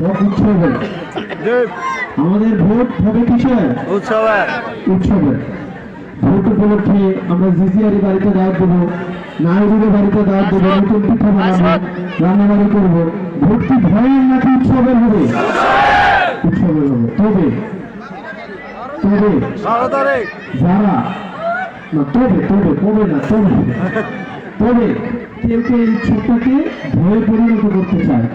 উৎসবে আমাদের ভোট হবে কিসের উৎসবে। ভোট উপলক্ষে আমরা জিজিআরি বাড়িতে দাওয়াত দেবো, নায়কের বাড়িতে দাওয়াত দেবো, নতুন পিঠা বানাবো, রান্নাবাড়ি করবো। ভোট কি ভয়ের নাকি উৎসবের হবে? উৎসবের হবে। তবে তবে যারা না তবে তবে তবে না তবে তবে কেউ কেউ এই উৎসবটাকে ভয়ে পরিণত করতে চায়।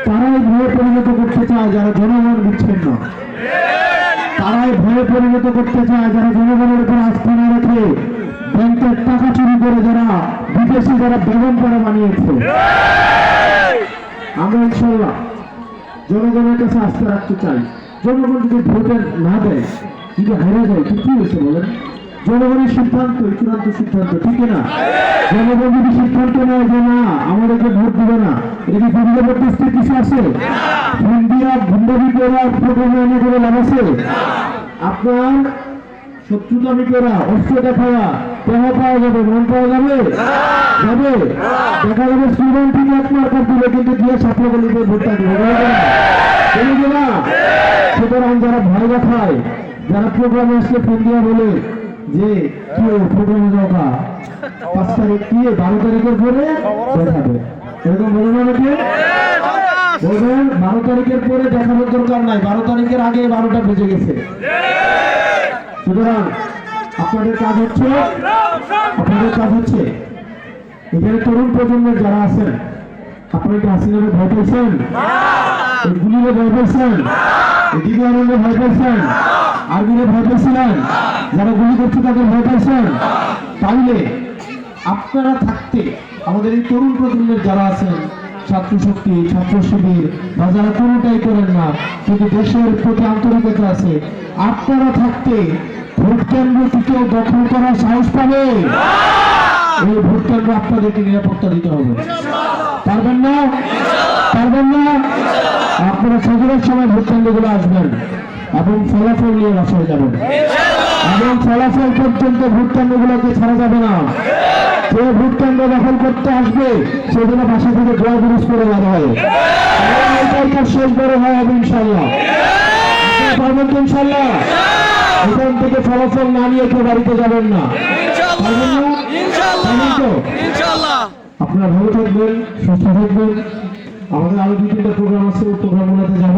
তারাই ভয়ে পরিণত করতে চায় যারা জনগণ বিচ্ছিন্ন, তারাই ভয়ে পরিণত করতে চায় যারা জনগণের উপর আস্থা না রেখে ব্যাংকের টাকা চুরি করে যারা বিদেশি যারা বেগম করে বানিয়েছে। আমরা ইনশাল্লাহ জনগণের কাছে আস্থা রাখতে চাই। জনগণ যদি ভোটে না দেয়, যদি হেরে যায়, কি হয়েছে বলেন? জনগণের সিদ্ধান্ত চূড়ান্ত সিদ্ধান্ত, ঠিক না? জনগণ যদি সিদ্ধান্ত নেয় যে না আমাদেরকে ভোট দিবে না, এটা কি পরিবর্তন কিছু আছে? ইন্ডিয়া ভণ্ডামি করা প্রোগ্রামে করে লাভ আছে? আপনার শত্রুতামি করা, অস্ত্র দেখাওয়া, দেহা পাওয়া যাবে, মন পাওয়া যাবে যাবে দেখা যাবে স্টুডেন্ট থেকে আপনার কাছ দিলে কিন্তু দিয়ে ছাত্রগুলিকে ভোটটা দিবে না। সুতরাং যারা ভয় দেখায়, যারা প্রোগ্রামে আসলে ফোন দিয়া বলে যে কি প্রোগ্রামে যাওয়া 5 তারিখ দিয়ে 12 তারিখের পরে দেখাবে, এরকম বলে না নাকি? বলবেন 12 তারিখের পরে দেখানোর দরকার নাই, 12 তারিখের আগে 12টা বেজে গেছে। সুতরাং আপনাদের কাজ হচ্ছে এখানে তরুণ প্রজন্মের যারা আছেন, আপনারা কি হাসিনাকে ভয় পেয়েছেন? এই গুলিরে ভয় পেয়েছেন? দিদি আনন্দে ভয় পেয়েছেন? আর্মিরে ভয় পেয়েছিলেন? যারা গুলি করছে তাদের ভয় পেয়েছেন? তাহলে আপনারা থাকতে আমাদের এই তরুণ প্রজন্মের যারা আছেন, ছাত্র শক্তি, ছাত্র শিবির বা যারা কোনোটাই করেন না কিন্তু দেশের প্রতি আন্তরিকতা আছে, আপনারা থাকতে ভোট কেন্দ্রটিকে দখল করার সাহস পাবে? এই ভোট কেন্দ্র আপনাদেরকে নিরাপত্তা দিতে হবে। পারবেন না? পারবেন না? আপনারা সজলের সময় ভোট কেন্দ্রগুলো আসবেন এবং ফলাফল নিয়ে বাসায় যাবেন, এবং ফলাফল পর্যন্ত ভোট কেন্দ্রগুলোকে ছাড়া যাবে না। যে ভোট কেন্দ্র দখল করতে আসবে সেজন্য বাসা থেকে দোয়া বিরোধ করে বের হয়, শেষ বড় হয় হবে ইনশাল্লাহ। পারবেন তো ইনশাল্লাহ? এখান থেকে ফলাফল না নিয়ে কেউ বাড়িতে যাবেন না, পারবেন না? আপনারা ভালো থাকবেন, সুস্থ থাকবেন। আমাদের আরো 2-3টা প্রোগ্রাম আছে, ওই প্রোগ্রামগুলোতে যাবেন।